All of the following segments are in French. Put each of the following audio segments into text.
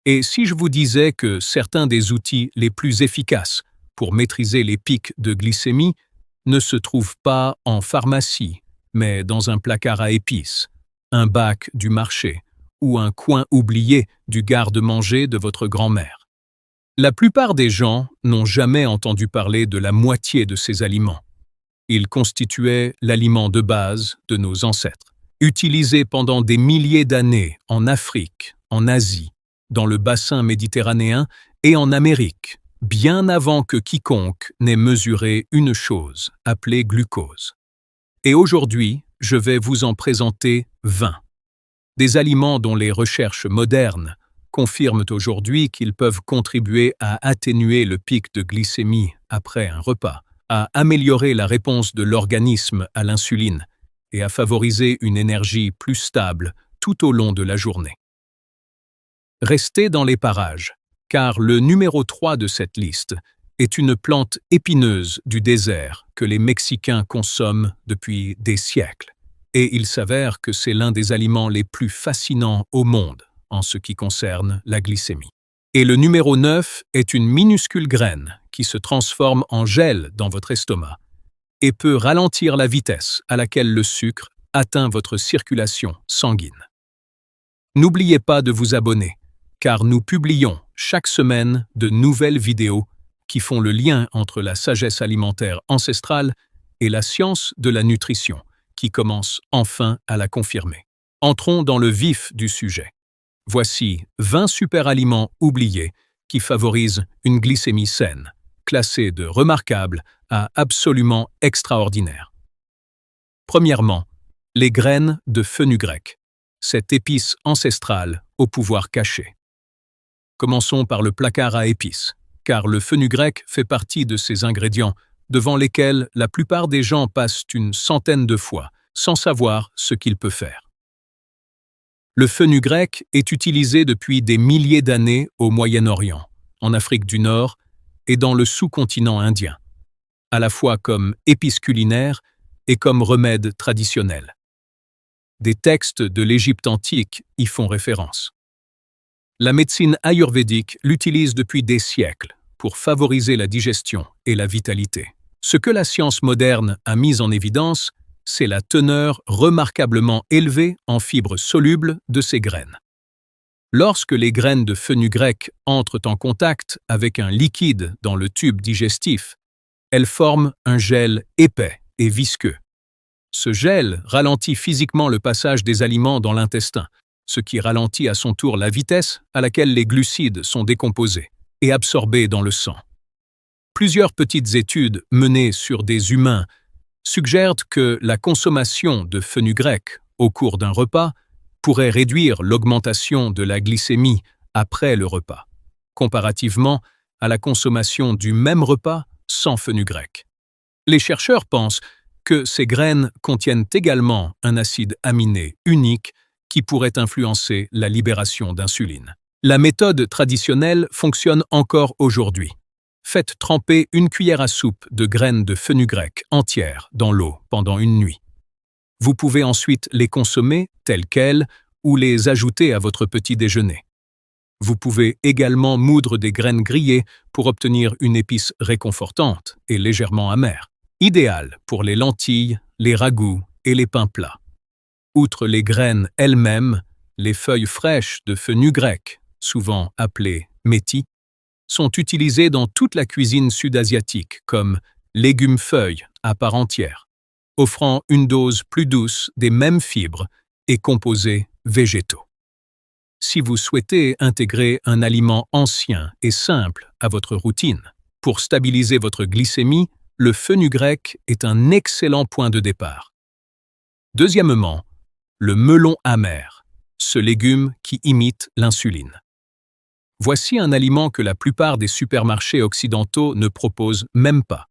Et si je vous disais que certains des outils les plus efficaces pour maîtriser les pics de glycémie ne se trouvent pas en pharmacie, mais dans un placard à épices, un bac du marché ou un coin oublié du garde-manger de votre grand-mère. La plupart des gens n'ont jamais entendu parler de la moitié de ces aliments. Ils constituaient l'aliment de base de nos ancêtres, utilisé pendant des milliers d'années en Afrique, en Asie, dans le bassin méditerranéen et en Amérique, bien avant que quiconque n'ait mesuré une chose appelée glucose. Et aujourd'hui, je vais vous en présenter 20. Des aliments dont les recherches modernes confirment aujourd'hui qu'ils peuvent contribuer à atténuer le pic de glycémie après un repas, à améliorer la réponse de l'organisme à l'insuline et à favoriser une énergie plus stable tout au long de la journée. Restez dans les parages, car le numéro 3 de cette liste est une plante épineuse du désert que les Mexicains consomment depuis des siècles. Et il s'avère que c'est l'un des aliments les plus fascinants au monde en ce qui concerne la glycémie. Et le numéro 9 est une minuscule graine qui se transforme en gel dans votre estomac et peut ralentir la vitesse à laquelle le sucre atteint votre circulation sanguine. N'oubliez pas de vous abonner, car nous publions chaque semaine de nouvelles vidéos qui font le lien entre la sagesse alimentaire ancestrale et la science de la nutrition, qui commence enfin à la confirmer. Entrons dans le vif du sujet. Voici 20 super-aliments oubliés qui favorisent une glycémie saine, classée de remarquable à absolument extraordinaire. Premièrement, les graines de fenugrec, cette épice ancestrale au pouvoir caché. Commençons par le placard à épices, car le fenugrec fait partie de ces ingrédients devant lesquels la plupart des gens passent une centaine de fois, sans savoir ce qu'il peut faire. Le fenugrec est utilisé depuis des milliers d'années au Moyen-Orient, en Afrique du Nord et dans le sous-continent indien, à la fois comme épice culinaire et comme remède traditionnel. Des textes de l'Égypte antique y font référence. La médecine ayurvédique l'utilise depuis des siècles pour favoriser la digestion et la vitalité. Ce que la science moderne a mis en évidence, c'est la teneur remarquablement élevée en fibres solubles de ces graines. Lorsque les graines de fenugrec entrent en contact avec un liquide dans le tube digestif, elles forment un gel épais et visqueux. Ce gel ralentit physiquement le passage des aliments dans l'intestin, ce qui ralentit à son tour la vitesse à laquelle les glucides sont décomposés et absorbés dans le sang. Plusieurs petites études menées sur des humains suggèrent que la consommation de fenugrec au cours d'un repas pourrait réduire l'augmentation de la glycémie après le repas, comparativement à la consommation du même repas sans fenugrec. Les chercheurs pensent que ces graines contiennent également un acide aminé unique qui pourrait influencer la libération d'insuline. La méthode traditionnelle fonctionne encore aujourd'hui. Faites tremper une cuillère à soupe de graines de fenugrec entières dans l'eau pendant une nuit. Vous pouvez ensuite les consommer telles quelles ou les ajouter à votre petit déjeuner. Vous pouvez également moudre des graines grillées pour obtenir une épice réconfortante et légèrement amère, idéale pour les lentilles, les ragoûts et les pains plats. Outre les graines elles-mêmes, les feuilles fraîches de fenugrec, souvent appelées métis, sont utilisées dans toute la cuisine sud-asiatique comme légumes-feuilles à part entière, offrant une dose plus douce des mêmes fibres et composés végétaux. Si vous souhaitez intégrer un aliment ancien et simple à votre routine, pour stabiliser votre glycémie, le fenugrec est un excellent point de départ. Deuxièmement, le melon amer, ce légume qui imite l'insuline. Voici un aliment que la plupart des supermarchés occidentaux ne proposent même pas.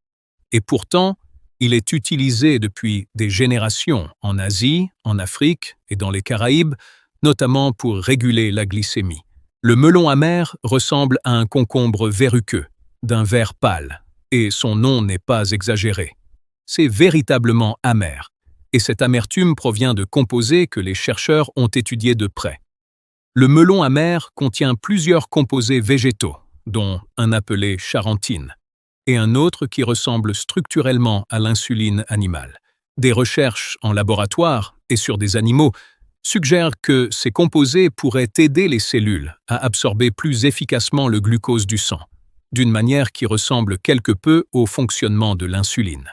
Et pourtant, il est utilisé depuis des générations en Asie, en Afrique et dans les Caraïbes, notamment pour réguler la glycémie. Le melon amer ressemble à un concombre verruqueux, d'un vert pâle, et son nom n'est pas exagéré. C'est véritablement amer, et cette amertume provient de composés que les chercheurs ont étudiés de près. Le melon amer contient plusieurs composés végétaux, dont un appelé charentine, et un autre qui ressemble structurellement à l'insuline animale. Des recherches en laboratoire et sur des animaux suggèrent que ces composés pourraient aider les cellules à absorber plus efficacement le glucose du sang, d'une manière qui ressemble quelque peu au fonctionnement de l'insuline.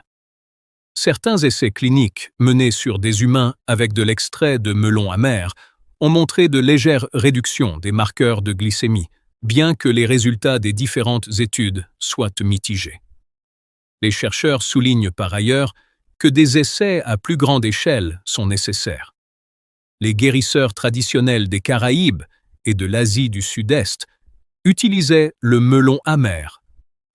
Certains essais cliniques menés sur des humains avec de l'extrait de melon amer ont montré de légères réductions des marqueurs de glycémie, bien que les résultats des différentes études soient mitigés. Les chercheurs soulignent par ailleurs que des essais à plus grande échelle sont nécessaires. Les guérisseurs traditionnels des Caraïbes et de l'Asie du Sud-Est utilisaient le melon amer,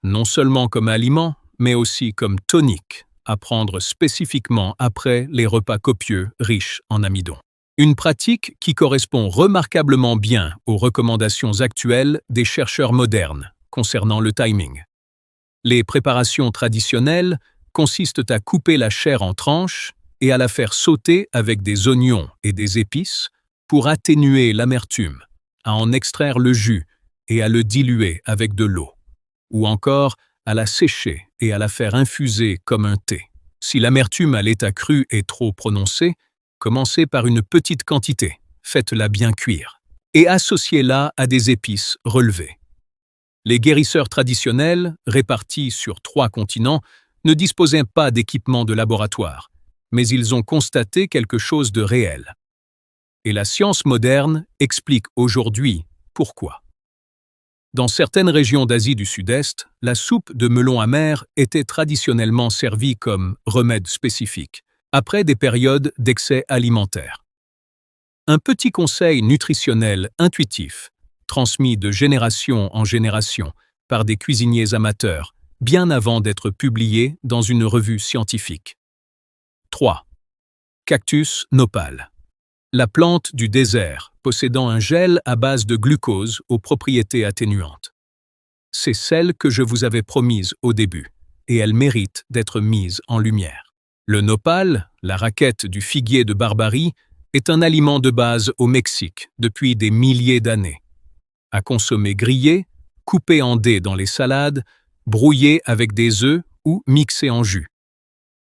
non seulement comme aliment, mais aussi comme tonique, à prendre spécifiquement après les repas copieux riches en amidon. Une pratique qui correspond remarquablement bien aux recommandations actuelles des chercheurs modernes concernant le timing. Les préparations traditionnelles consistent à couper la chair en tranches et à la faire sauter avec des oignons et des épices pour atténuer l'amertume, à en extraire le jus et à le diluer avec de l'eau, ou encore à la sécher et à la faire infuser comme un thé. Si l'amertume à l'état cru est trop prononcée, commencez par une petite quantité, faites-la bien cuire, et associez-la à des épices relevées. Les guérisseurs traditionnels, répartis sur 3 continents, ne disposaient pas d'équipement de laboratoire, mais ils ont constaté quelque chose de réel. Et la science moderne explique aujourd'hui pourquoi. Dans certaines régions d'Asie du Sud-Est, la soupe de melon amer était traditionnellement servie comme remède spécifique, après des périodes d'excès alimentaire. Un petit conseil nutritionnel intuitif, transmis de génération en génération par des cuisiniers amateurs, bien avant d'être publié dans une revue scientifique. 3. Cactus nopal. La plante du désert, possédant un gel à base de glucose aux propriétés atténuantes. C'est celle que je vous avais promise au début, et elle mérite d'être mise en lumière. Le nopal, la raquette du figuier de Barbarie, est un aliment de base au Mexique depuis des milliers d'années. À consommer grillé, coupé en dés dans les salades, brouillé avec des œufs ou mixé en jus.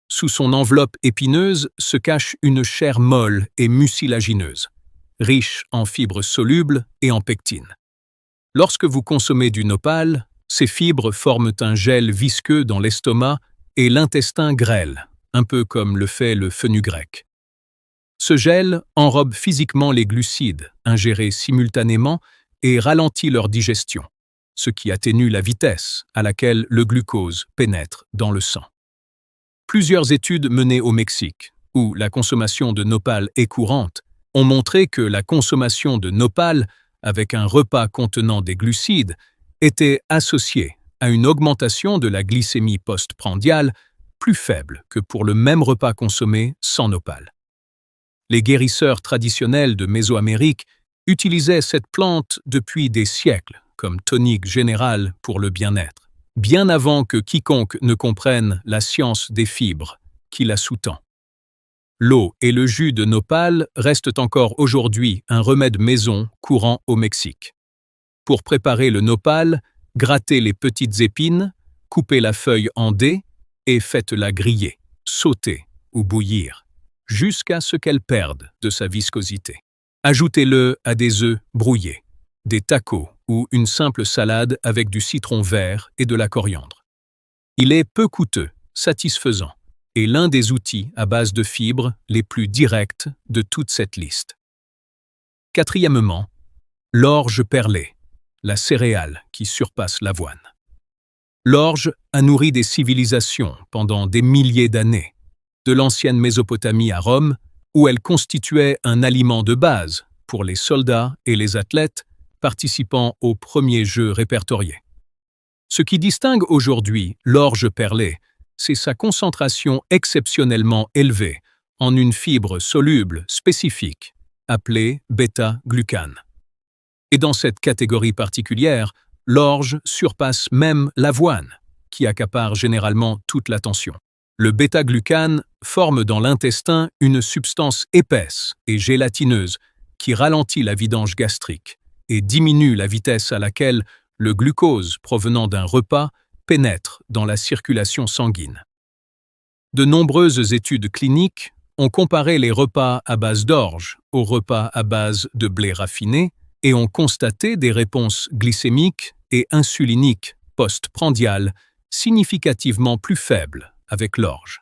Sous son enveloppe épineuse se cache une chair molle et mucilagineuse, riche en fibres solubles et en pectine. Lorsque vous consommez du nopal, ces fibres forment un gel visqueux dans l'estomac et l'intestin grêle, un peu comme le fait le fenugrec. Ce gel enrobe physiquement les glucides, ingérés simultanément, et ralentit leur digestion, ce qui atténue la vitesse à laquelle le glucose pénètre dans le sang. Plusieurs études menées au Mexique, où la consommation de nopal est courante, ont montré que la consommation de nopal, avec un repas contenant des glucides, était associée à une augmentation de la glycémie postprandiale plus faible que pour le même repas consommé sans nopal. Les guérisseurs traditionnels de Mésoamérique utilisaient cette plante depuis des siècles comme tonique générale pour le bien-être, bien avant que quiconque ne comprenne la science des fibres qui la sous-tend. L'eau et le jus de nopal restent encore aujourd'hui un remède maison courant au Mexique. Pour préparer le nopal, grattez les petites épines, coupez la feuille en dés et faites-la griller, sauter ou bouillir, jusqu'à ce qu'elle perde de sa viscosité. Ajoutez-le à des œufs brouillés, des tacos ou une simple salade avec du citron vert et de la coriandre. Il est peu coûteux, satisfaisant, et l'un des outils à base de fibres les plus directs de toute cette liste. Quatrièmement, l'orge perlée, la céréale qui surpasse l'avoine. L'orge a nourri des civilisations pendant des milliers d'années, de l'ancienne Mésopotamie à Rome, où elle constituait un aliment de base pour les soldats et les athlètes participant aux premiers jeux répertoriés. Ce qui distingue aujourd'hui l'orge perlée, c'est sa concentration exceptionnellement élevée en une fibre soluble spécifique, appelée bêta-glucane. Et dans cette catégorie particulière, l'orge surpasse même l'avoine, qui accapare généralement toute l'attention. Le bêta-glucane forme dans l'intestin une substance épaisse et gélatineuse qui ralentit la vidange gastrique et diminue la vitesse à laquelle le glucose provenant d'un repas pénètre dans la circulation sanguine. De nombreuses études cliniques ont comparé les repas à base d'orge aux repas à base de blé raffiné et ont constaté des réponses glycémiques et insuliniques post-prandiales significativement plus faibles avec l'orge.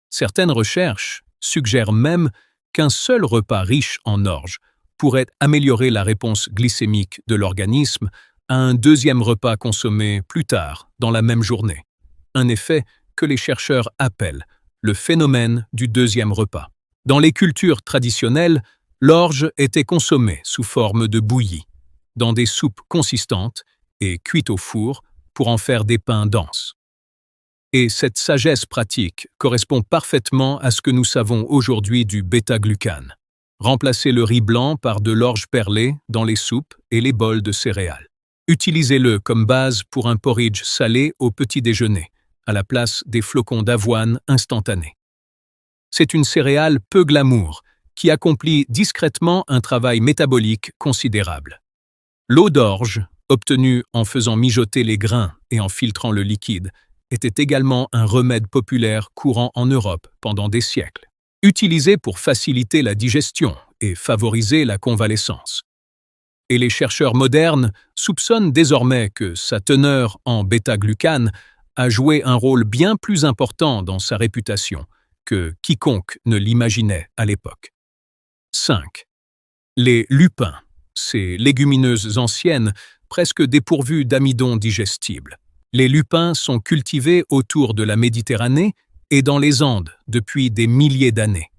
Certaines recherches suggèrent même qu'un seul repas riche en orge pourrait améliorer la réponse glycémique de l'organisme à un deuxième repas consommé plus tard dans la même journée, un effet que les chercheurs appellent le phénomène du deuxième repas. Dans les cultures traditionnelles, l'orge était consommée sous forme de bouillie, dans des soupes consistantes et cuites au four pour en faire des pains denses. Et cette sagesse pratique correspond parfaitement à ce que nous savons aujourd'hui du bêta-glucane. Remplacez le riz blanc par de l'orge perlée dans les soupes et les bols de céréales. Utilisez-le comme base pour un porridge salé au petit déjeuner, à la place des flocons d'avoine instantanés. C'est une céréale peu glamour, qui accomplit discrètement un travail métabolique considérable. L'eau d'orge, obtenue en faisant mijoter les grains et en filtrant le liquide, était également un remède populaire courant en Europe pendant des siècles, utilisé pour faciliter la digestion et favoriser la convalescence. Et les chercheurs modernes soupçonnent désormais que sa teneur en bêta-glucane a joué un rôle bien plus important dans sa réputation que quiconque ne l'imaginait à l'époque. 5. Les lupins, ces légumineuses anciennes presque dépourvues d'amidon digestible. Les lupins sont cultivés autour de la Méditerranée et dans les Andes depuis des milliers d'années.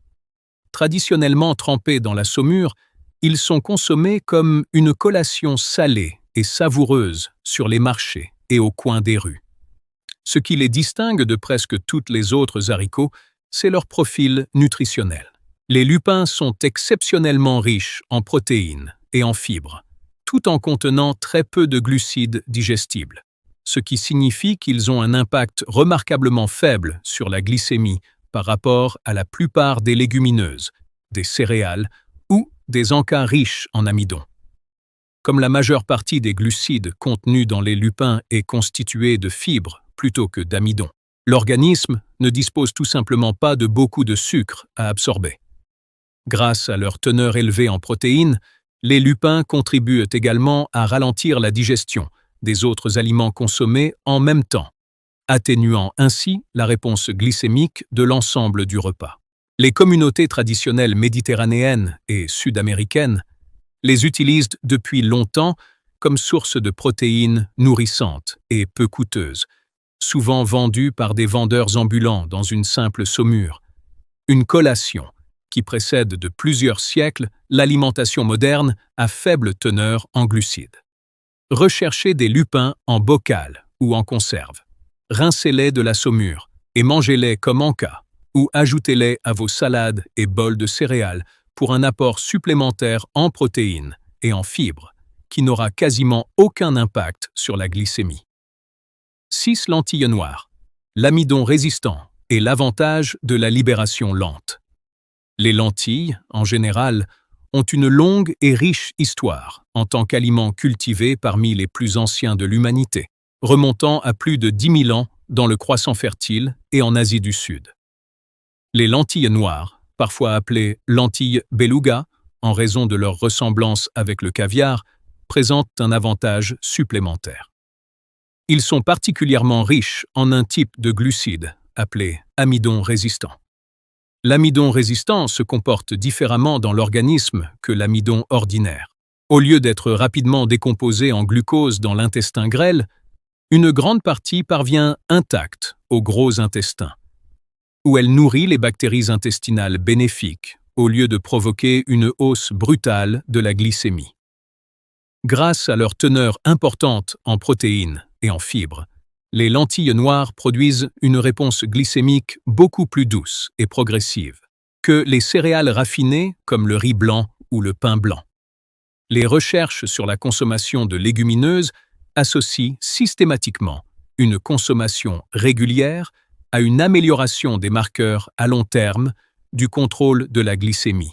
Traditionnellement trempés dans la saumure, ils sont consommés comme une collation salée et savoureuse sur les marchés et au coin des rues. Ce qui les distingue de presque toutes les autres haricots, c'est leur profil nutritionnel. Les lupins sont exceptionnellement riches en protéines et en fibres, tout en contenant très peu de glucides digestibles, ce qui signifie qu'ils ont un impact remarquablement faible sur la glycémie par rapport à la plupart des légumineuses, des céréales ou des encas riches en amidon. Comme la majeure partie des glucides contenus dans les lupins est constituée de fibres plutôt que d'amidon, l'organisme ne dispose tout simplement pas de beaucoup de sucre à absorber. Grâce à leur teneur élevée en protéines, les lupins contribuent également à ralentir la digestion des autres aliments consommés en même temps, atténuant ainsi la réponse glycémique de l'ensemble du repas. Les communautés traditionnelles méditerranéennes et sud-américaines les utilisent depuis longtemps comme source de protéines nourrissantes et peu coûteuses, souvent vendues par des vendeurs ambulants dans une simple saumure, une collation qui précède de plusieurs siècles l'alimentation moderne à faible teneur en glucides. Recherchez des lupins en bocal ou en conserve. Rincez-les de la saumure et mangez-les comme encas, ou ajoutez-les à vos salades et bols de céréales pour un apport supplémentaire en protéines et en fibres qui n'aura quasiment aucun impact sur la glycémie. 6 lentilles noires. L'amidon résistant et l'avantage de la libération lente. Les lentilles, en général, ont une longue et riche histoire en tant qu'aliment cultivé parmi les plus anciens de l'humanité, remontant à plus de 10 000 ans dans le Croissant fertile et en Asie du Sud. Les lentilles noires, parfois appelées lentilles beluga, en raison de leur ressemblance avec le caviar, présentent un avantage supplémentaire. Ils sont particulièrement riches en un type de glucide appelé amidon résistant. L'amidon résistant se comporte différemment dans l'organisme que l'amidon ordinaire. Au lieu d'être rapidement décomposé en glucose dans l'intestin grêle, une grande partie parvient intacte au gros intestin, où elle nourrit les bactéries intestinales bénéfiques au lieu de provoquer une hausse brutale de la glycémie. Grâce à leur teneur importante en protéines et en fibres, les lentilles noires produisent une réponse glycémique beaucoup plus douce et progressive que les céréales raffinées comme le riz blanc ou le pain blanc. Les recherches sur la consommation de légumineuses associent systématiquement une consommation régulière à une amélioration des marqueurs à long terme du contrôle de la glycémie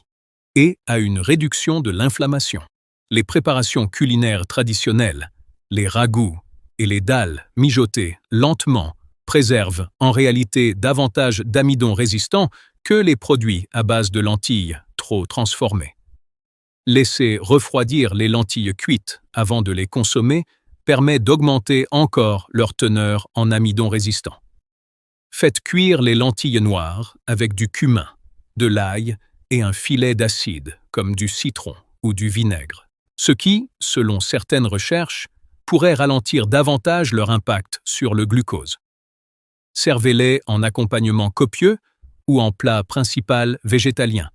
et à une réduction de l'inflammation. Les préparations culinaires traditionnelles, les ragoûts et les dalles mijotées lentement préservent en réalité davantage d'amidon résistant que les produits à base de lentilles trop transformées. Laisser refroidir les lentilles cuites avant de les consommer permet d'augmenter encore leur teneur en amidon résistant. Faites cuire les lentilles noires avec du cumin, de l'ail et un filet d'acide comme du citron ou du vinaigre, ce qui, selon certaines recherches, pourrait ralentir davantage leur impact sur le glucose. Servez-les en accompagnement copieux ou en plat principal végétalien,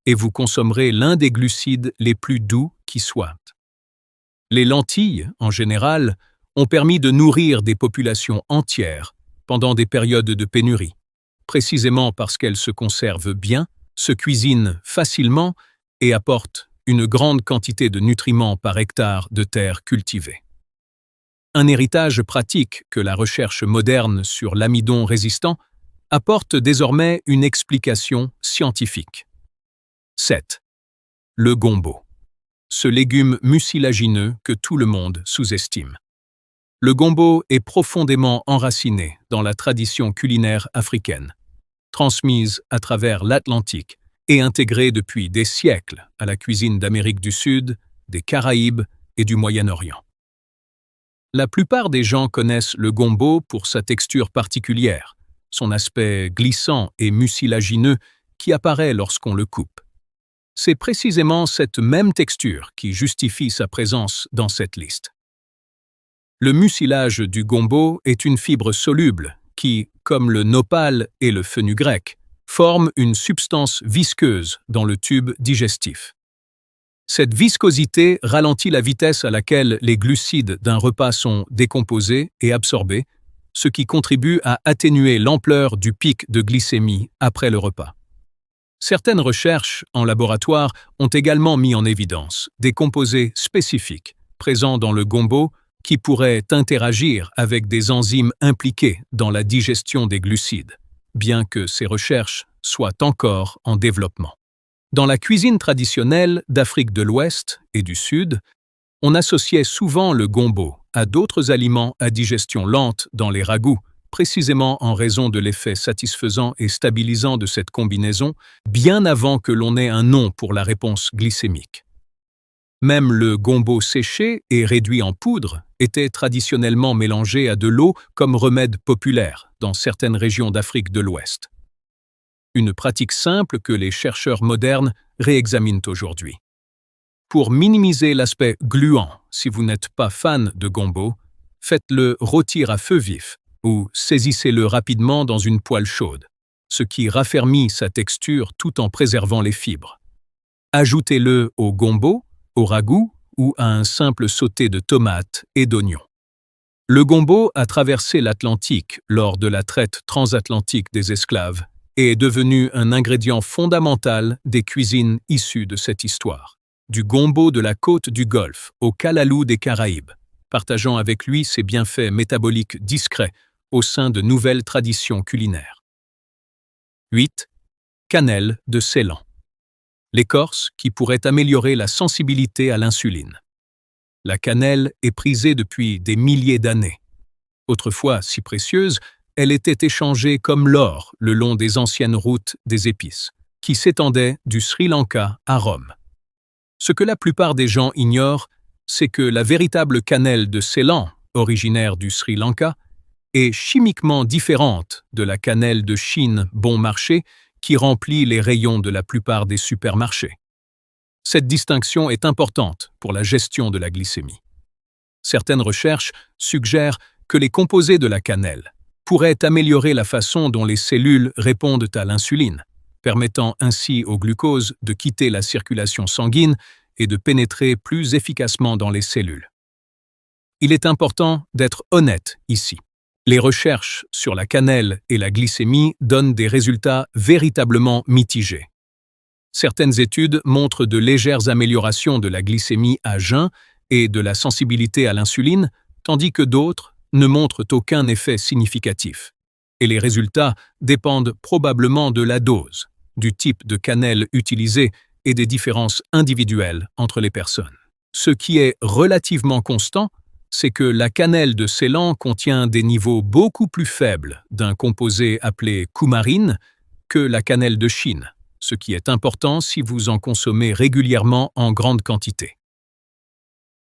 et vous consommerez l'un des glucides les plus doux qui soient. Les lentilles, en général, ont permis de nourrir des populations entières pendant des périodes de pénurie, précisément parce qu'elles se conservent bien, se cuisinent facilement et apportent une grande quantité de nutriments par hectare de terre cultivée. Un héritage pratique que la recherche moderne sur l'amidon résistant apporte désormais une explication scientifique. 7. Le gombo. Ce légume mucilagineux que tout le monde sous-estime. Le gombo est profondément enraciné dans la tradition culinaire africaine, transmise à travers l'Atlantique et intégrée depuis des siècles à la cuisine d'Amérique du Sud, des Caraïbes et du Moyen-Orient. La plupart des gens connaissent le gombo pour sa texture particulière, son aspect glissant et mucilagineux qui apparaît lorsqu'on le coupe. C'est précisément cette même texture qui justifie sa présence dans cette liste. Le mucilage du gombo est une fibre soluble qui, comme le nopal et le fenugrec, forme une substance visqueuse dans le tube digestif. Cette viscosité ralentit la vitesse à laquelle les glucides d'un repas sont décomposés et absorbés, ce qui contribue à atténuer l'ampleur du pic de glycémie après le repas. Certaines recherches en laboratoire ont également mis en évidence des composés spécifiques présents dans le gombo qui pourraient interagir avec des enzymes impliquées dans la digestion des glucides, bien que ces recherches soient encore en développement. Dans la cuisine traditionnelle d'Afrique de l'Ouest et du Sud, on associait souvent le gombo à d'autres aliments à digestion lente dans les ragoûts, précisément en raison de l'effet satisfaisant et stabilisant de cette combinaison, bien avant que l'on ait un nom pour la réponse glycémique. Même le gombo séché et réduit en poudre était traditionnellement mélangé à de l'eau comme remède populaire dans certaines régions d'Afrique de l'Ouest. Une pratique simple que les chercheurs modernes réexaminent aujourd'hui. Pour minimiser l'aspect gluant, si vous n'êtes pas fan de gombo, faites-le rôtir à feu vif ou saisissez-le rapidement dans une poêle chaude, ce qui raffermit sa texture tout en préservant les fibres. Ajoutez-le au gombo, au ragoût ou à un simple sauté de tomates et d'oignons. Le gombo a traversé l'Atlantique lors de la traite transatlantique des esclaves et est devenu un ingrédient fondamental des cuisines issues de cette histoire. Du gombo de la côte du Golfe au kalalou des Caraïbes, partageant avec lui ses bienfaits métaboliques discrets au sein de nouvelles traditions culinaires. 8. Cannelle de Ceylan. L'écorce qui pourrait améliorer la sensibilité à l'insuline. La cannelle est prisée depuis des milliers d'années. Autrefois si précieuse, elle était échangée comme l'or le long des anciennes routes des épices, qui s'étendaient du Sri Lanka à Rome. Ce que la plupart des gens ignorent, c'est que la véritable cannelle de Ceylan, originaire du Sri Lanka, est chimiquement différente de la cannelle de Chine bon marché qui remplit les rayons de la plupart des supermarchés. Cette distinction est importante pour la gestion de la glycémie. Certaines recherches suggèrent que les composés de la cannelle pourraient améliorer la façon dont les cellules répondent à l'insuline, permettant ainsi au glucose de quitter la circulation sanguine et de pénétrer plus efficacement dans les cellules. Il est important d'être honnête ici. Les recherches sur la cannelle et la glycémie donnent des résultats véritablement mitigés. Certaines études montrent de légères améliorations de la glycémie à jeun et de la sensibilité à l'insuline, tandis que d'autres ne montrent aucun effet significatif. Et les résultats dépendent probablement de la dose, du type de cannelle utilisée et des différences individuelles entre les personnes. Ce qui est relativement constant, c'est que la cannelle de Ceylan contient des niveaux beaucoup plus faibles d'un composé appelé coumarine que la cannelle de Chine, ce qui est important si vous en consommez régulièrement en grande quantité.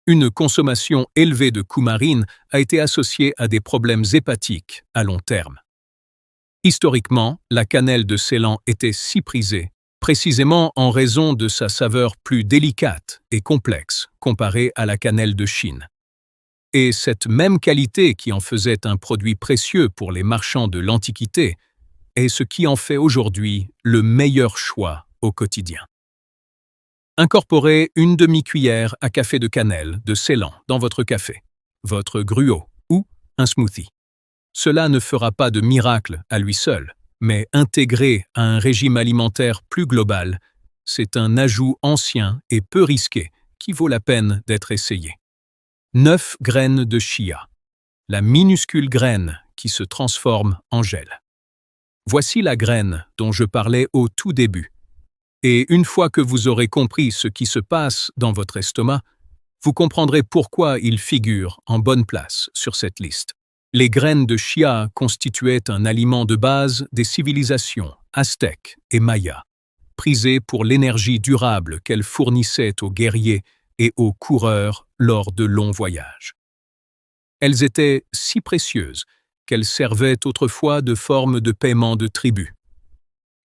Une consommation élevée de coumarine a été associée à des problèmes hépatiques à long terme. Historiquement, la cannelle de Ceylan était si prisée, précisément en raison de sa saveur plus délicate et complexe comparée à la cannelle de Chine. Et cette même qualité qui en faisait un produit précieux pour les marchands de l'Antiquité est ce qui en fait aujourd'hui le meilleur choix au quotidien. Incorporez une demi-cuillère à café de cannelle de Ceylan dans votre café, votre gruau ou un smoothie. Cela ne fera pas de miracle à lui seul, mais intégré à un régime alimentaire plus global, c'est un ajout ancien et peu risqué qui vaut la peine d'être essayé. 9 graines de chia, la minuscule graine qui se transforme en gel. Voici la graine dont je parlais au tout début. Et une fois que vous aurez compris ce qui se passe dans votre estomac, vous comprendrez pourquoi il figure en bonne place sur cette liste. Les graines de chia constituaient un aliment de base des civilisations aztèques et mayas, prisées pour l'énergie durable qu'elles fournissaient aux guerriers et aux coureurs lors de longs voyages. Elles étaient si précieuses qu'elles servaient autrefois de forme de paiement de tribut.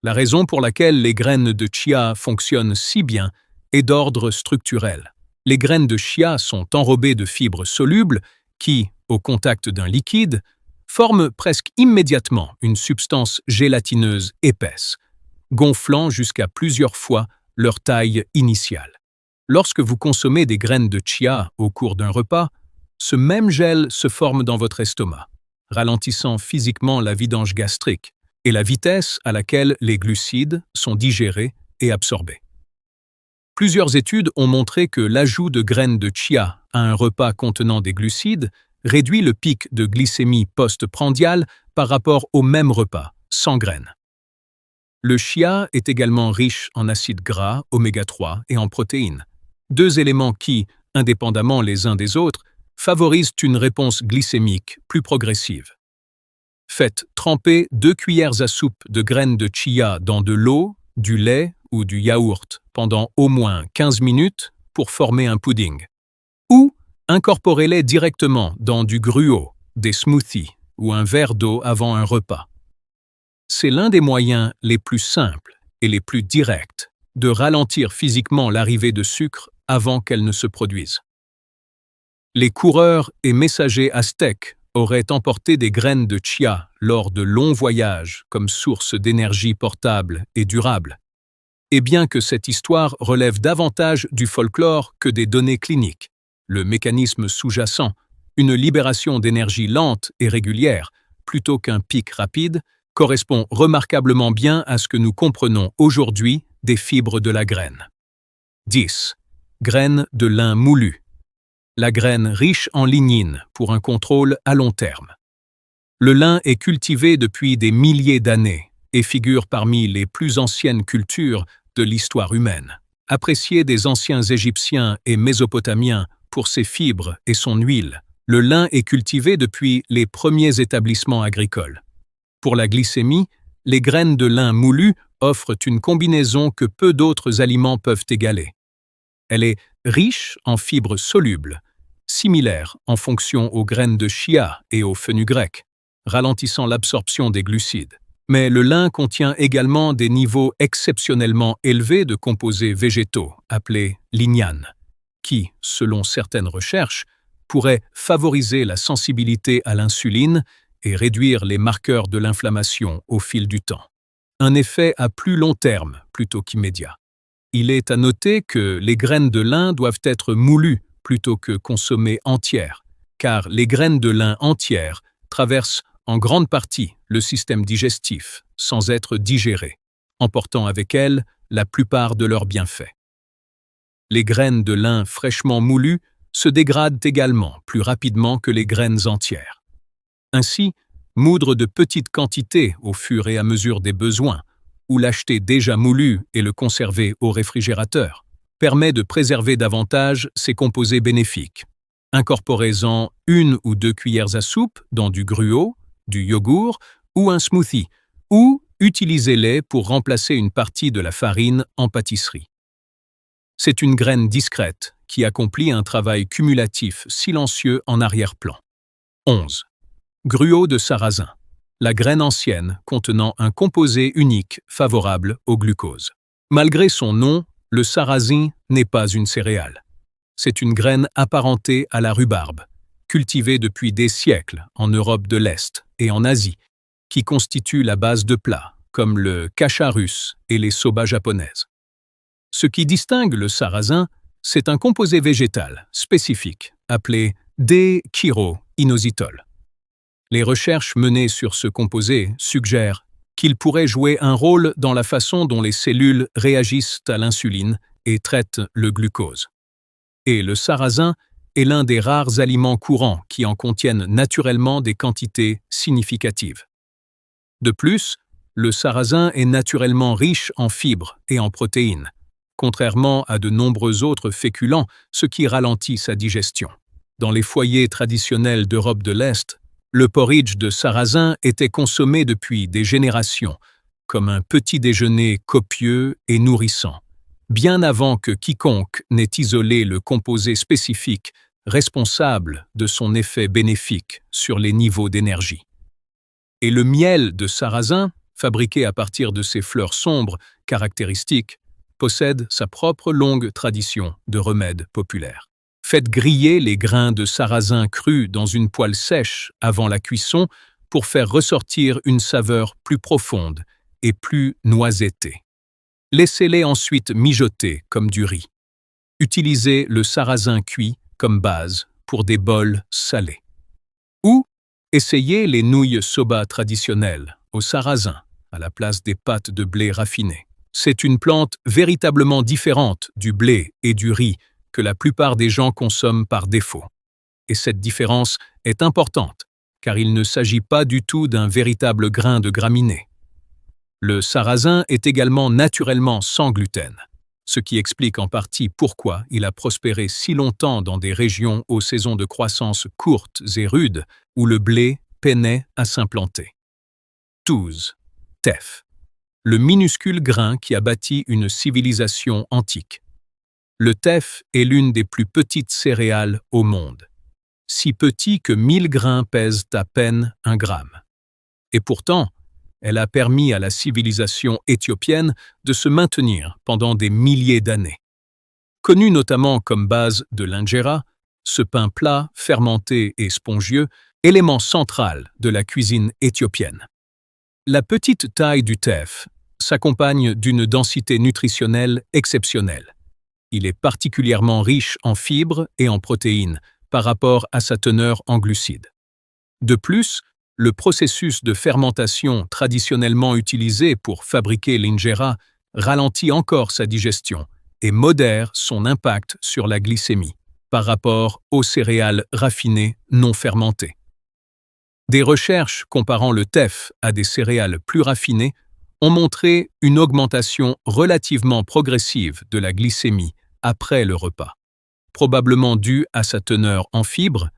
La raison pour laquelle les graines de chia fonctionnent si bien est d'ordre structurel. Les graines de chia sont enrobées de fibres solubles qui, au contact d'un liquide, forment presque immédiatement une substance gélatineuse épaisse, gonflant jusqu'à plusieurs fois leur taille initiale. Lorsque vous consommez des graines de chia au cours d'un repas, ce même gel se forme dans votre estomac, ralentissant physiquement la vidange gastrique et la vitesse à laquelle les glucides sont digérés et absorbés. Plusieurs études ont montré que l'ajout de graines de chia à un repas contenant des glucides réduit le pic de glycémie post-prandiale par rapport au même repas, sans graines. Le chia est également riche en acides gras, oméga 3 et en protéines, 2 éléments qui, indépendamment les uns des autres, favorisent une réponse glycémique plus progressive. Faites tremper 2 cuillères à soupe de graines de chia dans de l'eau, du lait ou du yaourt pendant au moins 15 minutes pour former un pudding. Ou incorporez-les directement dans du gruau, des smoothies ou un verre d'eau avant un repas. C'est l'un des moyens les plus simples et les plus directs de ralentir physiquement l'arrivée de sucre avant qu'elle ne se produise. Les coureurs et messagers aztèques auraient emporté des graines de chia lors de longs voyages comme source d'énergie portable et durable. Et bien que cette histoire relève davantage du folklore que des données cliniques, le mécanisme sous-jacent, une libération d'énergie lente et régulière, plutôt qu'un pic rapide, correspond remarquablement bien à ce que nous comprenons aujourd'hui des fibres de la graine. 10. Graines de lin moulu. La graine riche en lignine pour un contrôle à long terme. Le lin est cultivé depuis des milliers d'années et figure parmi les plus anciennes cultures de l'histoire humaine. Apprécié des anciens Égyptiens et Mésopotamiens pour ses fibres et son huile, le lin est cultivé depuis les premiers établissements agricoles. Pour la glycémie, les graines de lin moulu offrent une combinaison que peu d'autres aliments peuvent égaler. Elle est riche en fibres solubles, similaire en fonction aux graines de chia et au fenugrec, ralentissant l'absorption des glucides. Mais le lin contient également des niveaux exceptionnellement élevés de composés végétaux, appelés lignanes, qui, selon certaines recherches, pourraient favoriser la sensibilité à l'insuline et réduire les marqueurs de l'inflammation au fil du temps. Un effet à plus long terme plutôt qu'immédiat. Il est à noter que les graines de lin doivent être moulues plutôt que consommées entières, car les graines de lin entières traversent en grande partie le système digestif sans être digérées, emportant avec elles la plupart de leurs bienfaits. Les graines de lin fraîchement moulues se dégradent également plus rapidement que les graines entières. Ainsi, moudre de petites quantités au fur et à mesure des besoins ou l'acheter déjà moulu et le conserver au réfrigérateur, permet de préserver davantage ses composés bénéfiques. Incorporez-en 1 ou 2 cuillères à soupe dans du gruau, du yogourt ou un smoothie, ou utilisez-les pour remplacer une partie de la farine en pâtisserie. C'est une graine discrète qui accomplit un travail cumulatif silencieux en arrière-plan. 11. Gruau de sarrasin. La graine ancienne contenant un composé unique favorable au glucose. Malgré son nom, le sarrasin n'est pas une céréale. C'est une graine apparentée à la rhubarbe, cultivée depuis des siècles en Europe de l'Est et en Asie, qui constitue la base de plats, comme le kasha russe et les soba japonaises. Ce qui distingue le sarrasin, c'est un composé végétal spécifique, appelé D-chiroinositol. Les recherches menées sur ce composé suggèrent qu'il pourrait jouer un rôle dans la façon dont les cellules réagissent à l'insuline et traitent le glucose. Et le sarrasin est l'un des rares aliments courants qui en contiennent naturellement des quantités significatives. De plus, le sarrasin est naturellement riche en fibres et en protéines, contrairement à de nombreux autres féculents, ce qui ralentit sa digestion. Dans les foyers traditionnels d'Europe de l'Est, le porridge de sarrasin était consommé depuis des générations, comme un petit déjeuner copieux et nourrissant, bien avant que quiconque n'ait isolé le composé spécifique responsable de son effet bénéfique sur les niveaux d'énergie. Et le miel de sarrasin, fabriqué à partir de ces fleurs sombres caractéristiques, possède sa propre longue tradition de remède populaire. Faites griller les grains de sarrasin crus dans une poêle sèche avant la cuisson pour faire ressortir une saveur plus profonde et plus noisettée. Laissez-les ensuite mijoter comme du riz. Utilisez le sarrasin cuit comme base pour des bols salés. Ou essayez les nouilles soba traditionnelles au sarrasin à la place des pâtes de blé raffinées. C'est une plante véritablement différente du blé et du riz que la plupart des gens consomment par défaut. Et cette différence est importante, car il ne s'agit pas du tout d'un véritable grain de graminée. Le sarrasin est également naturellement sans gluten, ce qui explique en partie pourquoi il a prospéré si longtemps dans des régions aux saisons de croissance courtes et rudes, où le blé peinait à s'implanter. 12. Teff. Le minuscule grain qui a bâti une civilisation antique. Le teff est l'une des plus petites céréales au monde, si petit que 1000 grains pèsent à peine 1 gramme. Et pourtant, elle a permis à la civilisation éthiopienne de se maintenir pendant des milliers d'années. Connu notamment comme base de l'injera, ce pain plat, fermenté et spongieux, élément central de la cuisine éthiopienne. La petite taille du teff s'accompagne d'une densité nutritionnelle exceptionnelle. Il est particulièrement riche en fibres et en protéines par rapport à sa teneur en glucides. De plus, le processus de fermentation traditionnellement utilisé pour fabriquer l'injera ralentit encore sa digestion et modère son impact sur la glycémie par rapport aux céréales raffinées non fermentées. Des recherches comparant le teff à des céréales plus raffinées ont montré une augmentation relativement progressive de la glycémie après le repas, probablement due à sa teneur en fibres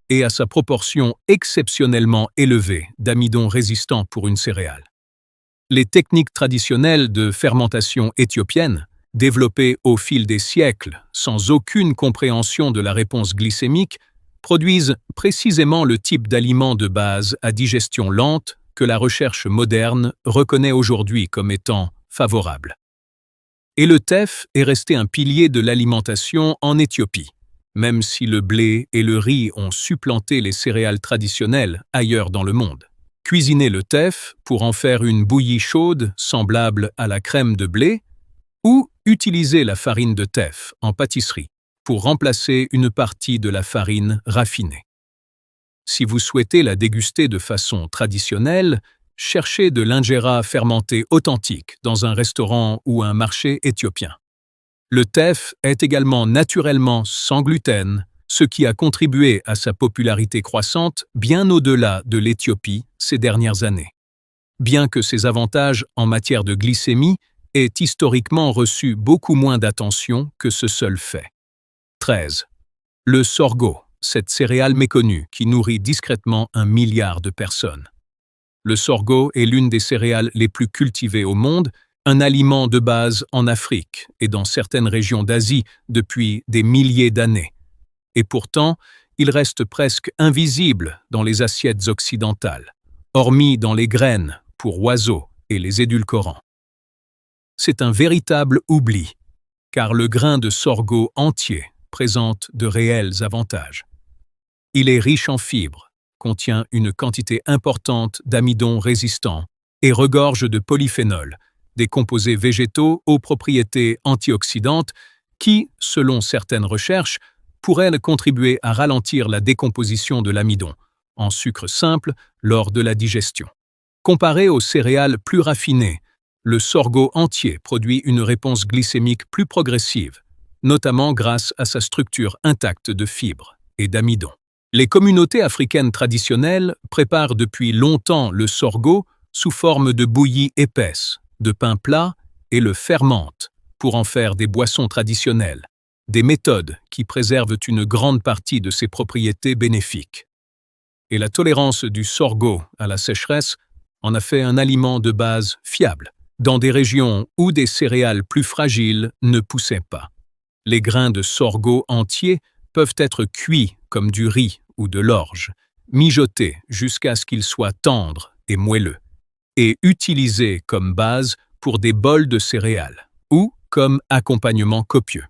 et à sa proportion exceptionnellement élevée d'amidon résistant pour une céréale. Les techniques traditionnelles de fermentation éthiopienne, développées au fil des siècles sans aucune compréhension de la réponse glycémique, produisent précisément le type d'aliment de base à digestion lente que la recherche moderne reconnaît aujourd'hui comme étant favorable. Et le teff est resté un pilier de l'alimentation en Éthiopie, même si le blé et le riz ont supplanté les céréales traditionnelles ailleurs dans le monde. Cuisinez le teff pour en faire une bouillie chaude semblable à la crème de blé, ou utilisez la farine de teff en pâtisserie pour remplacer une partie de la farine raffinée. Si vous souhaitez la déguster de façon traditionnelle, cherchez de l'injera fermenté authentique dans un restaurant ou un marché éthiopien. Le teff est également naturellement sans gluten, ce qui a contribué à sa popularité croissante bien au-delà de l'Éthiopie ces dernières années. bien que ses avantages en matière de glycémie aient historiquement reçu beaucoup moins d'attention que ce seul fait. 13. Le sorgho, cette céréale méconnue qui nourrit discrètement 1 milliard de personnes. Le sorgho est l'une des céréales les plus cultivées au monde, un aliment de base en Afrique et dans certaines régions d'Asie depuis des milliers d'années. Et pourtant, il reste presque invisible dans les assiettes occidentales, hormis dans les graines pour oiseaux et les édulcorants. C'est un véritable oubli, car le grain de sorgho entier présente de réels avantages. Il est riche en fibres, contient une quantité importante d'amidon résistants et regorge de polyphénols, des composés végétaux aux propriétés antioxydantes qui, selon certaines recherches, pourraient contribuer à ralentir la décomposition de l'amidon, en sucre simple, lors de la digestion. Comparé aux céréales plus raffinées, le sorgho entier produit une réponse glycémique plus progressive, notamment grâce à sa structure intacte de fibres et d'amidon. Les communautés africaines traditionnelles préparent depuis longtemps le sorgho sous forme de bouillie épaisse, de pain plat et le fermentent pour en faire des boissons traditionnelles, des méthodes qui préservent une grande partie de ses propriétés bénéfiques. Et la tolérance du sorgho à la sécheresse en a fait un aliment de base fiable, dans des régions où des céréales plus fragiles ne poussaient pas. Les grains de sorgho entiers peuvent être cuits comme du riz ou de l'orge, mijotés jusqu'à ce qu'ils soient tendres et moelleux, et utilisés comme base pour des bols de céréales ou comme accompagnement copieux.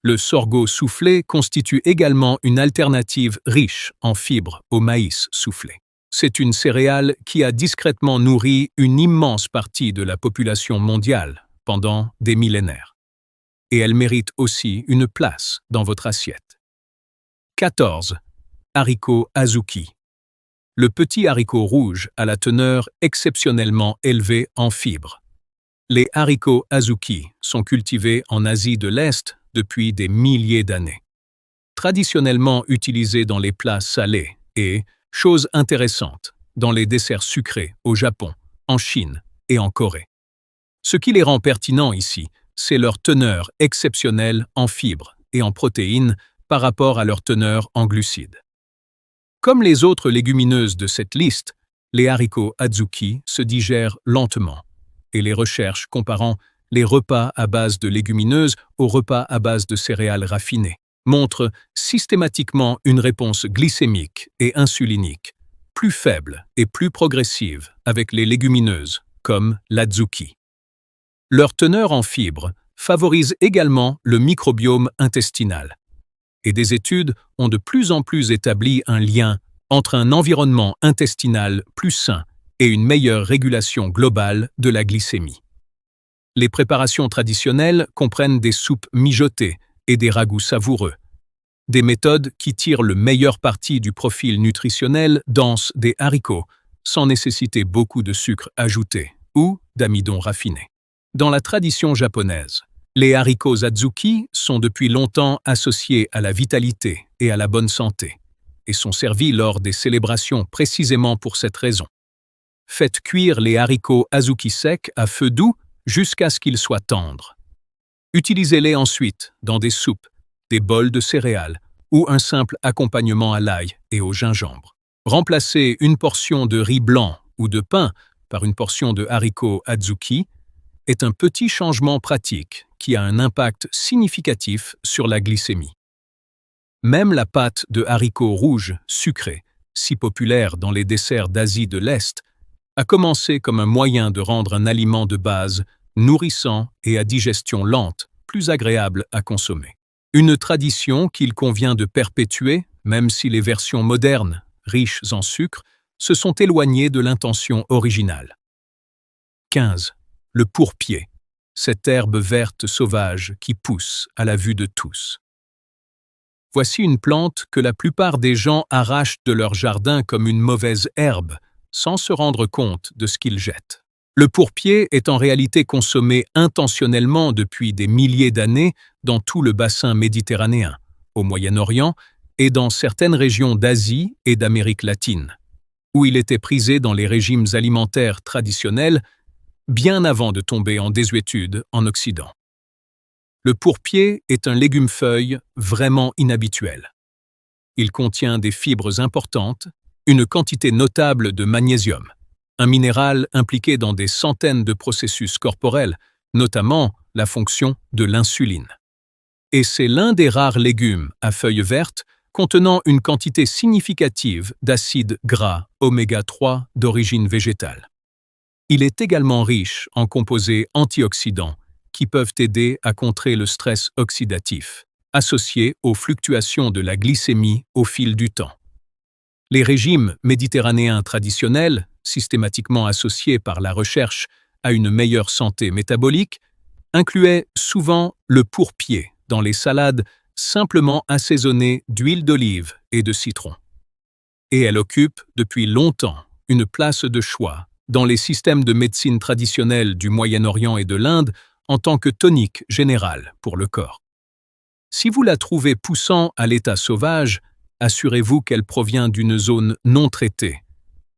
Le sorgho soufflé constitue également une alternative riche en fibres au maïs soufflé. C'est une céréale qui a discrètement nourri une immense partie de la population mondiale pendant des millénaires. Et elle mérite aussi une place dans votre assiette. 14. Haricots azuki. Le petit haricot rouge a la teneur exceptionnellement élevée en fibres. Les haricots azuki sont cultivés en Asie de l'Est depuis des milliers d'années. Traditionnellement utilisés dans les plats salés et, chose intéressante, dans les desserts sucrés au Japon, en Chine et en Corée. Ce qui les rend pertinents ici, c'est leur teneur exceptionnelle en fibres et en protéines par rapport à leur teneur en glucides. Comme les autres légumineuses de cette liste, les haricots azuki se digèrent lentement, et les recherches comparant les repas à base de légumineuses aux repas à base de céréales raffinées montrent systématiquement une réponse glycémique et insulinique plus faible et plus progressive avec les légumineuses, comme l'azuki. Leur teneur en fibres favorise également le microbiome intestinal, et des études ont de plus en plus établi un lien entre un environnement intestinal plus sain et une meilleure régulation globale de la glycémie. Les préparations traditionnelles comprennent des soupes mijotées et des ragoûts savoureux, des méthodes qui tirent le meilleur parti du profil nutritionnel dense des haricots, sans nécessiter beaucoup de sucre ajouté ou d'amidon raffiné. Dans la tradition japonaise, les haricots azuki sont depuis longtemps associés à la vitalité et à la bonne santé, et sont servis lors des célébrations précisément pour cette raison. Faites cuire les haricots azuki secs à feu doux jusqu'à ce qu'ils soient tendres. Utilisez-les ensuite dans des soupes, des bols de céréales ou un simple accompagnement à l'ail et au gingembre. Remplacez une portion de riz blanc ou de pain par une portion de haricots azuki est un petit changement pratique qui a un impact significatif sur la glycémie. Même la pâte de haricots rouges sucrés, si populaire dans les desserts d'Asie de l'Est, a commencé comme un moyen de rendre un aliment de base nourrissant et à digestion lente, plus agréable à consommer. Une tradition qu'il convient de perpétuer, même si les versions modernes, riches en sucre, se sont éloignées de l'intention originale. 15. Le pourpier, cette herbe verte sauvage qui pousse à la vue de tous. Voici une plante que la plupart des gens arrachent de leur jardin comme une mauvaise herbe, sans se rendre compte de ce qu'ils jettent. Le pourpier est en réalité consommé intentionnellement depuis des milliers d'années dans tout le bassin méditerranéen, au Moyen-Orient et dans certaines régions d'Asie et d'Amérique latine. où il était prisé dans les régimes alimentaires traditionnels, bien avant de tomber en désuétude en Occident. Le pourpier est un légume-feuille vraiment inhabituel. Il contient des fibres importantes, une quantité notable de magnésium, un minéral impliqué dans des centaines de processus corporels, notamment la fonction de l'insuline. Et c'est l'un des rares légumes à feuilles vertes contenant une quantité significative d'acides gras oméga 3 d'origine végétale. Il est également riche en composés antioxydants qui peuvent aider à contrer le stress oxydatif, associé aux fluctuations de la glycémie au fil du temps. Les régimes méditerranéens traditionnels, systématiquement associés par la recherche à une meilleure santé métabolique, incluaient souvent le pourpier dans les salades simplement assaisonnées d'huile d'olive et de citron. Et elle occupe depuis longtemps une place de choix dans les systèmes de médecine traditionnels du Moyen-Orient et de l'Inde en tant que tonique générale pour le corps. Si vous la trouvez poussant à l'état sauvage, assurez-vous qu'elle provient d'une zone non traitée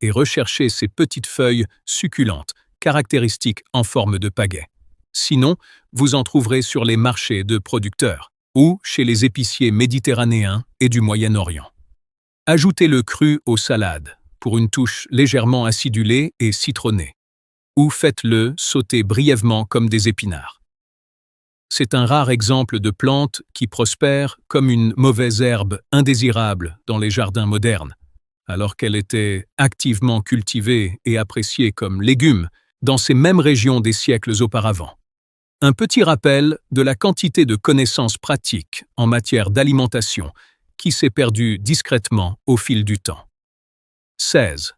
et recherchez ses petites feuilles succulentes, caractéristiques en forme de pagaie. Sinon, vous en trouverez sur les marchés de producteurs ou chez les épiciers méditerranéens et du Moyen-Orient. Ajoutez-le cru aux salades pour une touche légèrement acidulée et citronnée, ou faites-le sauter brièvement comme des épinards. C'est un rare exemple de plante qui prospère comme une mauvaise herbe indésirable dans les jardins modernes, alors qu'elle était activement cultivée et appréciée comme légume dans ces mêmes régions des siècles auparavant. Un petit rappel de la quantité de connaissances pratiques en matière d'alimentation qui s'est perdue discrètement au fil du temps. 16.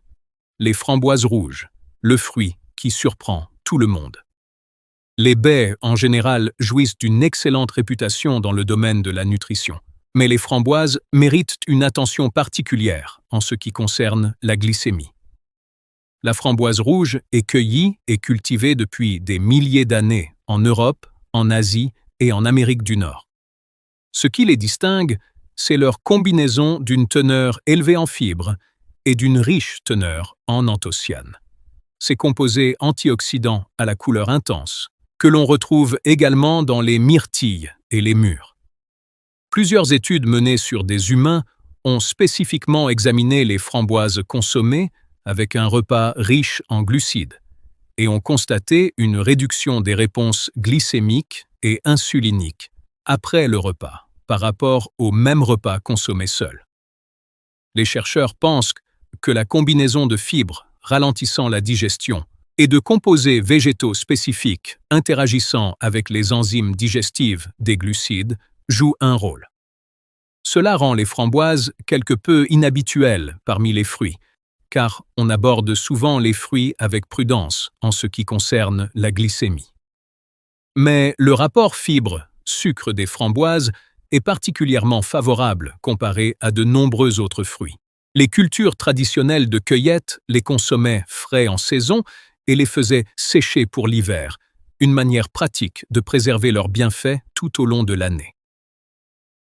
Les framboises rouges, le fruit qui surprend tout le monde. Les baies, en général, jouissent d'une excellente réputation dans le domaine de la nutrition. Mais les framboises méritent une attention particulière en ce qui concerne la glycémie. La framboise rouge est cueillie et cultivée depuis des milliers d'années en Europe, en Asie et en Amérique du Nord. Ce qui les distingue, c'est leur combinaison d'une teneur élevée en fibres et d'une riche teneur en anthocyanes. Ces composés antioxydants à la couleur intense, que l'on retrouve également dans les myrtilles et les mûres. Plusieurs études menées sur des humains ont spécifiquement examiné les framboises consommées avec un repas riche en glucides et ont constaté une réduction des réponses glycémiques et insuliniques après le repas par rapport au même repas consommé seul. Les chercheurs pensent que la combinaison de fibres ralentissant la digestion et de composés végétaux spécifiques interagissant avec les enzymes digestives des glucides joue un rôle. Cela rend les framboises quelque peu inhabituelles parmi les fruits, car on aborde souvent les fruits avec prudence en ce qui concerne la glycémie. Mais le rapport fibre-sucre des framboises est particulièrement favorable comparé à de nombreux autres fruits. Les cultures traditionnelles de cueillette les consommaient frais en saison et les faisaient sécher pour l'hiver, une manière pratique de préserver leurs bienfaits tout au long de l'année.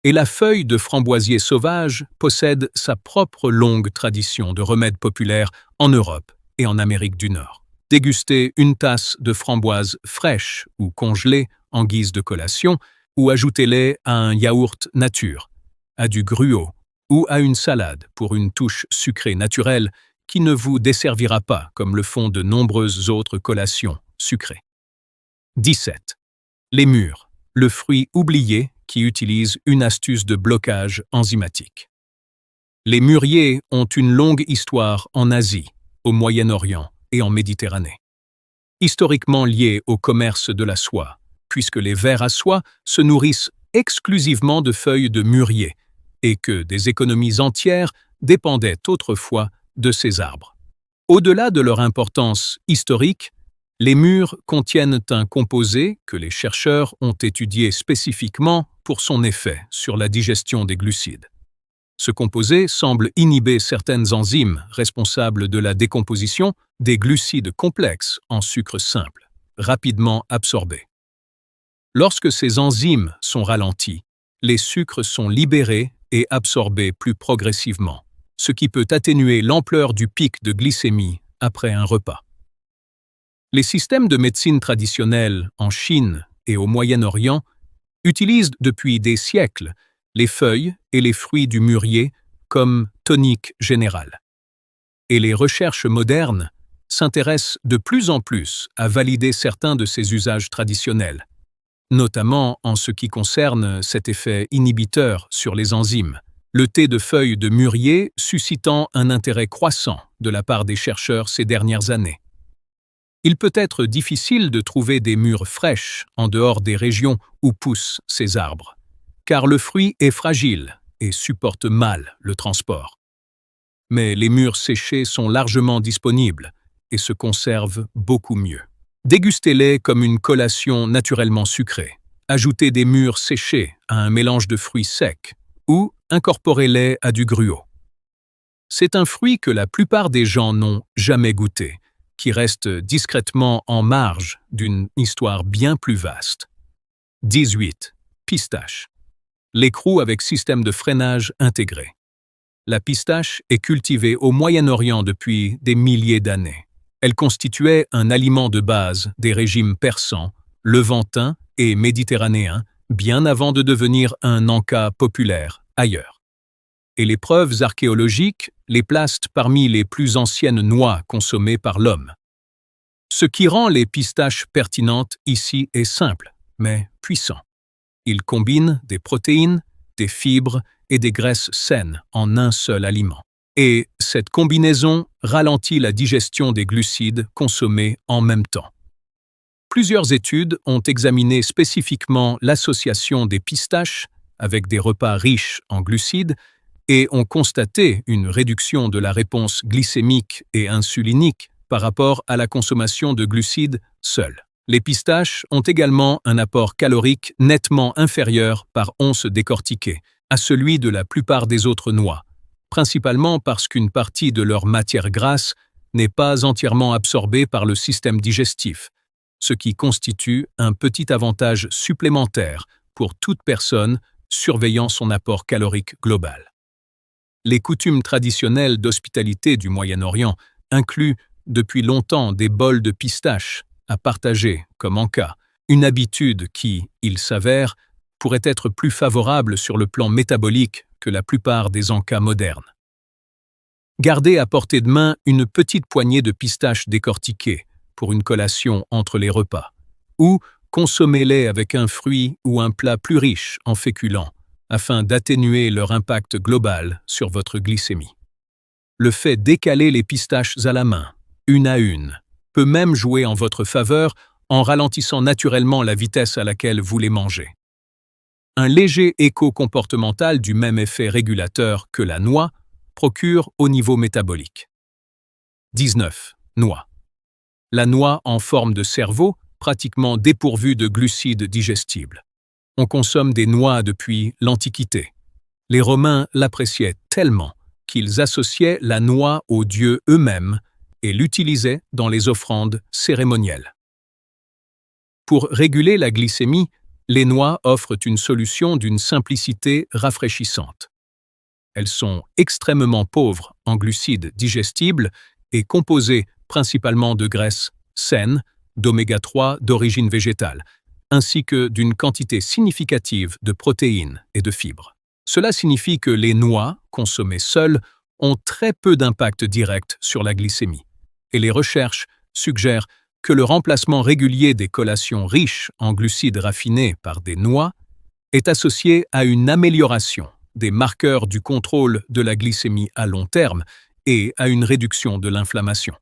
Et la feuille de framboisier sauvage possède sa propre longue tradition de remèdes populaires en Europe et en Amérique du Nord. Dégustez une tasse de framboises fraîches ou congelées en guise de collation ou ajoutez-les à un yaourt nature, à du gruau ou à une salade pour une touche sucrée naturelle qui ne vous desservira pas comme le font de nombreuses autres collations sucrées. 17. Les mûres, le fruit oublié qui utilise une astuce de blocage enzymatique. Les mûriers ont une longue histoire en Asie, au Moyen-Orient et en Méditerranée. Historiquement liés au commerce de la soie, puisque les vers à soie se nourrissent exclusivement de feuilles de mûrier et que des économies entières dépendaient autrefois de ces arbres. Au-delà de leur importance historique, les mûres contiennent un composé que les chercheurs ont étudié spécifiquement pour son effet sur la digestion des glucides. Ce composé semble inhiber certaines enzymes responsables de la décomposition des glucides complexes en sucre simple, rapidement absorbés. Lorsque ces enzymes sont ralenties, les sucres sont libérés et absorbés plus progressivement, ce qui peut atténuer l'ampleur du pic de glycémie après un repas. Les systèmes de médecine traditionnels en Chine et au Moyen-Orient utilisent depuis des siècles les feuilles et les fruits du mûrier comme tonique générale. Et les recherches modernes s'intéressent de plus en plus à valider certains de ces usages traditionnels, notamment en ce qui concerne cet effet inhibiteur sur les enzymes, le thé de feuilles de mûrier suscitant un intérêt croissant de la part des chercheurs ces dernières années. Il peut être difficile de trouver des mûres fraîches en dehors des régions où poussent ces arbres, car le fruit est fragile et supporte mal le transport. Mais les mûres séchées sont largement disponibles et se conservent beaucoup mieux. Dégustez-les comme une collation naturellement sucrée. Ajoutez des mûres séchées à un mélange de fruits secs ou incorporez-les à du gruau. C'est un fruit que la plupart des gens n'ont jamais goûté, qui reste discrètement en marge d'une histoire bien plus vaste. 18. Pistache. L'écrou avec système de freinage intégré. La pistache est cultivée au Moyen-Orient depuis des milliers d'années. Elle constituait un aliment de base des régimes persans, levantins et méditerranéens, bien avant de devenir un encas populaire ailleurs. Et les preuves archéologiques les placent parmi les plus anciennes noix consommées par l'homme. Ce qui rend les pistaches pertinentes ici est simple, mais puissant. Ils combinent des protéines, des fibres et des graisses saines en un seul aliment. Et cette combinaison ralentit la digestion des glucides consommés en même temps. Plusieurs études ont examiné spécifiquement l'association des pistaches avec des repas riches en glucides et ont constaté une réduction de la réponse glycémique et insulinique par rapport à la consommation de glucides seuls. Les pistaches ont également un apport calorique nettement inférieur par once décortiquée à celui de la plupart des autres noix, principalement parce qu'une partie de leur matière grasse n'est pas entièrement absorbée par le système digestif, ce qui constitue un petit avantage supplémentaire pour toute personne surveillant son apport calorique global. Les coutumes traditionnelles d'hospitalité du Moyen-Orient incluent depuis longtemps des bols de pistaches à partager comme encas, une habitude qui, il s'avère, pourrait être plus favorable sur le plan métabolique que la plupart des encas modernes. Gardez à portée de main une petite poignée de pistaches décortiquées pour une collation entre les repas, ou consommez-les avec un fruit ou un plat plus riche en féculents, afin d'atténuer leur impact global sur votre glycémie. Le fait d'écaler les pistaches à la main, une à une, peut même jouer en votre faveur en ralentissant naturellement la vitesse à laquelle vous les mangez. Un léger écho comportemental du même effet régulateur que la noix procure au niveau métabolique. 19. Noix. La noix en forme de cerveau, pratiquement dépourvue de glucides digestibles. On consomme des noix depuis l'Antiquité. Les Romains l'appréciaient tellement qu'ils associaient la noix aux dieux eux-mêmes et l'utilisaient dans les offrandes cérémonielles. Pour réguler la glycémie, les noix offrent une solution d'une simplicité rafraîchissante. Elles sont extrêmement pauvres en glucides digestibles et composées principalement de graisses saines, d'oméga 3 d'origine végétale, ainsi que d'une quantité significative de protéines et de fibres. Cela signifie que les noix, consommées seules, ont très peu d'impact direct sur la glycémie. Et les recherches suggèrent que le remplacement régulier des collations riches en glucides raffinés par des noix est associé à une amélioration des marqueurs du contrôle de la glycémie à long terme et à une réduction de l'inflammation.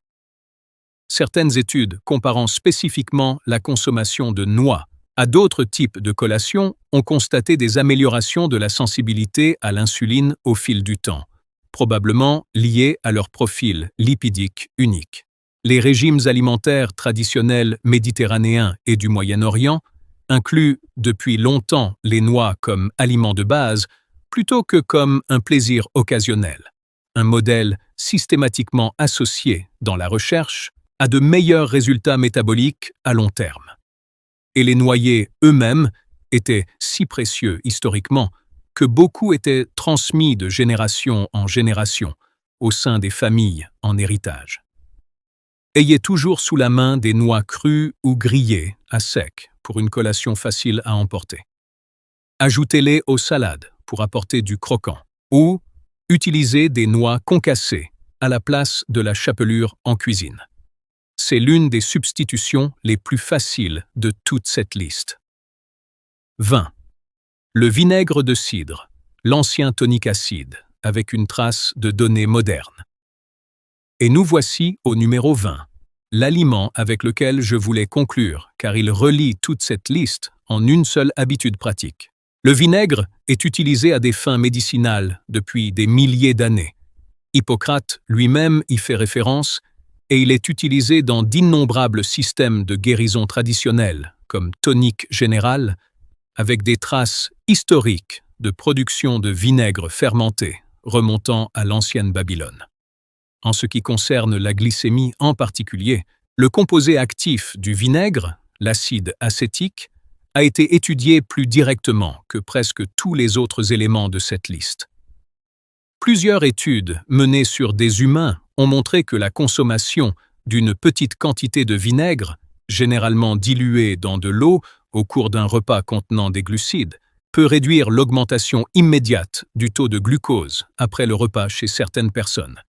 Certaines études comparant spécifiquement la consommation de noix à d'autres types de collations ont constaté des améliorations de la sensibilité à l'insuline au fil du temps, probablement liées à leur profil lipidique unique. Les régimes alimentaires traditionnels méditerranéens et du Moyen-Orient incluent depuis longtemps les noix comme aliment de base plutôt que comme un plaisir occasionnel, un modèle systématiquement associé dans la recherche à de meilleurs résultats métaboliques à long terme. Et les noyers eux-mêmes étaient si précieux historiquement que beaucoup étaient transmis de génération en génération au sein des familles en héritage. Ayez toujours sous la main des noix crues ou grillées à sec pour une collation facile à emporter. Ajoutez-les aux salades pour apporter du croquant ou utilisez des noix concassées à la place de la chapelure en cuisine. C'est l'une des substitutions les plus faciles de toute cette liste. 20. Le vinaigre de cidre, l'ancien tonique acide, avec une trace de données modernes. Et nous voici au numéro 20, l'aliment avec lequel je voulais conclure, car il relie toute cette liste en une seule habitude pratique. Le vinaigre est utilisé à des fins médicinales depuis des milliers d'années. Hippocrate lui-même y fait référence et il est utilisé dans d'innombrables systèmes de guérison traditionnels, comme tonique générale, avec des traces historiques de production de vinaigre fermenté remontant à l'ancienne Babylone. En ce qui concerne la glycémie en particulier, le composé actif du vinaigre, l'acide acétique, a été étudié plus directement que presque tous les autres éléments de cette liste. Plusieurs études menées sur des humains ont montré que la consommation d'une petite quantité de vinaigre, généralement diluée dans de l'eau au cours d'un repas contenant des glucides, peut réduire l'augmentation immédiate du taux de glucose après le repas chez certaines personnes.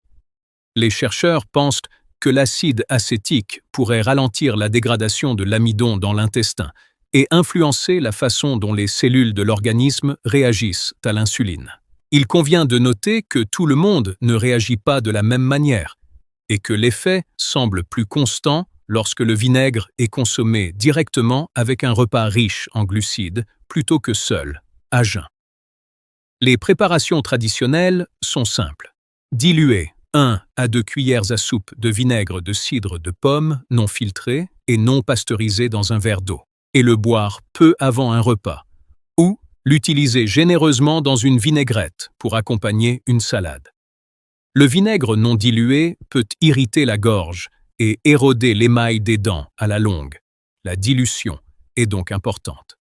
Les chercheurs pensent que l'acide acétique pourrait ralentir la dégradation de l'amidon dans l'intestin et influencer la façon dont les cellules de l'organisme réagissent à l'insuline. Il convient de noter que tout le monde ne réagit pas de la même manière et que l'effet semble plus constant lorsque le vinaigre est consommé directement avec un repas riche en glucides plutôt que seul, à jeun. Les préparations traditionnelles sont simples. Diluer 1 à 2 cuillères à soupe de vinaigre de cidre de pomme non filtré et non pasteurisé dans un verre d'eau, et le boire peu avant un repas, ou l'utiliser généreusement dans une vinaigrette pour accompagner une salade. Le vinaigre non dilué peut irriter la gorge et éroder l'émail des dents à la longue. La dilution est donc importante.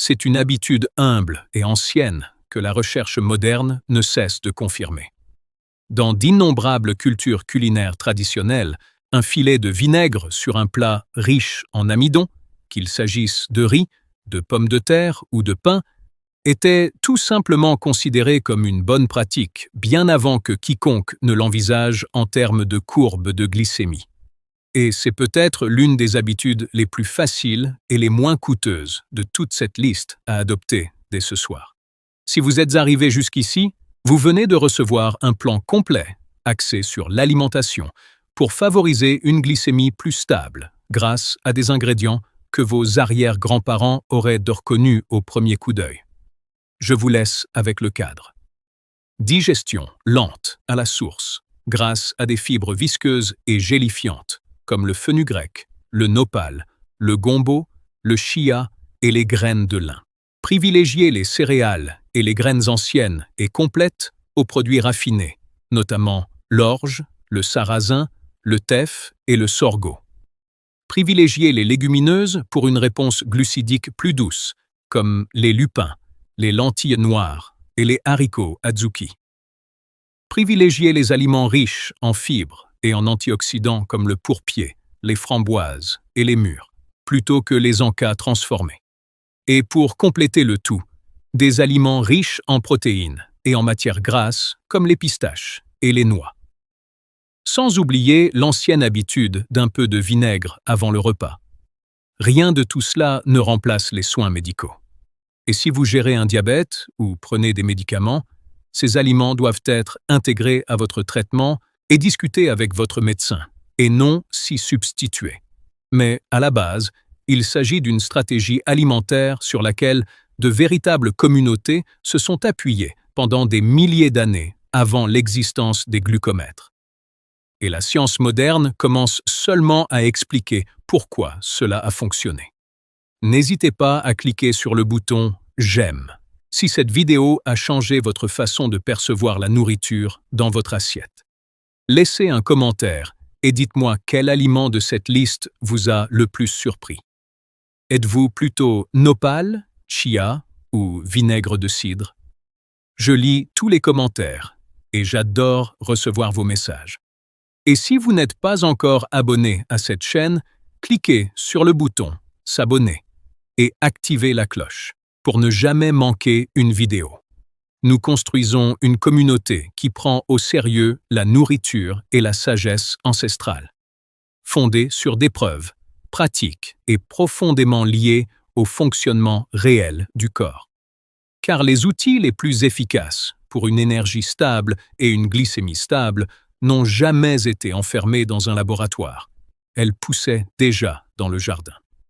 C'est une habitude humble et ancienne que la recherche moderne ne cesse de confirmer. Dans d'innombrables cultures culinaires traditionnelles, un filet de vinaigre sur un plat riche en amidon, qu'il s'agisse de riz, de pommes de terre ou de pain, était tout simplement considéré comme une bonne pratique bien avant que quiconque ne l'envisage en termes de courbe de glycémie. Et c'est peut-être l'une des habitudes les plus faciles et les moins coûteuses de toute cette liste à adopter dès ce soir. Si vous êtes arrivé jusqu'ici, vous venez de recevoir un plan complet axé sur l'alimentation pour favoriser une glycémie plus stable grâce à des ingrédients que vos arrière-grands-parents auraient reconnus au premier coup d'œil. Je vous laisse avec le cadre. Digestion lente à la source grâce à des fibres visqueuses et gélifiantes comme le fenugrec, le nopal, le gombo, le chia et les graines de lin. Privilégiez les céréales et les graines anciennes et complètes aux produits raffinés, notamment l'orge, le sarrasin, le teff et le sorgho. Privilégiez les légumineuses pour une réponse glucidique plus douce, comme les lupins, les lentilles noires et les haricots adzuki. Privilégiez les aliments riches en fibres et en antioxydants comme le pourpier, les framboises et les mûres, plutôt que les encas transformés. Et pour compléter le tout, des aliments riches en protéines et en matières grasses comme les pistaches et les noix. Sans oublier l'ancienne habitude d'un peu de vinaigre avant le repas. Rien de tout cela ne remplace les soins médicaux. Et si vous gérez un diabète ou prenez des médicaments, ces aliments doivent être intégrés à votre traitement et discutés avec votre médecin, et non s'y substituer. Mais à la base, il s'agit d'une stratégie alimentaire sur laquelle de véritables communautés se sont appuyées pendant des milliers d'années avant l'existence des glucomètres. Et la science moderne commence seulement à expliquer pourquoi cela a fonctionné. N'hésitez pas à cliquer sur le bouton « J'aime » si cette vidéo a changé votre façon de percevoir la nourriture dans votre assiette. Laissez un commentaire et dites-moi quel aliment de cette liste vous a le plus surpris. Êtes-vous plutôt nopal, chia ou vinaigre de cidre? Je lis tous les commentaires et j'adore recevoir vos messages. Et si vous n'êtes pas encore abonné à cette chaîne, cliquez sur le bouton « S'abonner » et activez la cloche pour ne jamais manquer une vidéo. Nous construisons une communauté qui prend au sérieux la nourriture et la sagesse ancestrale, fondée sur des preuves, pratiques et profondément liées au fonctionnement réel du corps. Car les outils les plus efficaces pour une énergie stable et une glycémie stable n'ont jamais été enfermés dans un laboratoire. Elles poussaient déjà dans le jardin.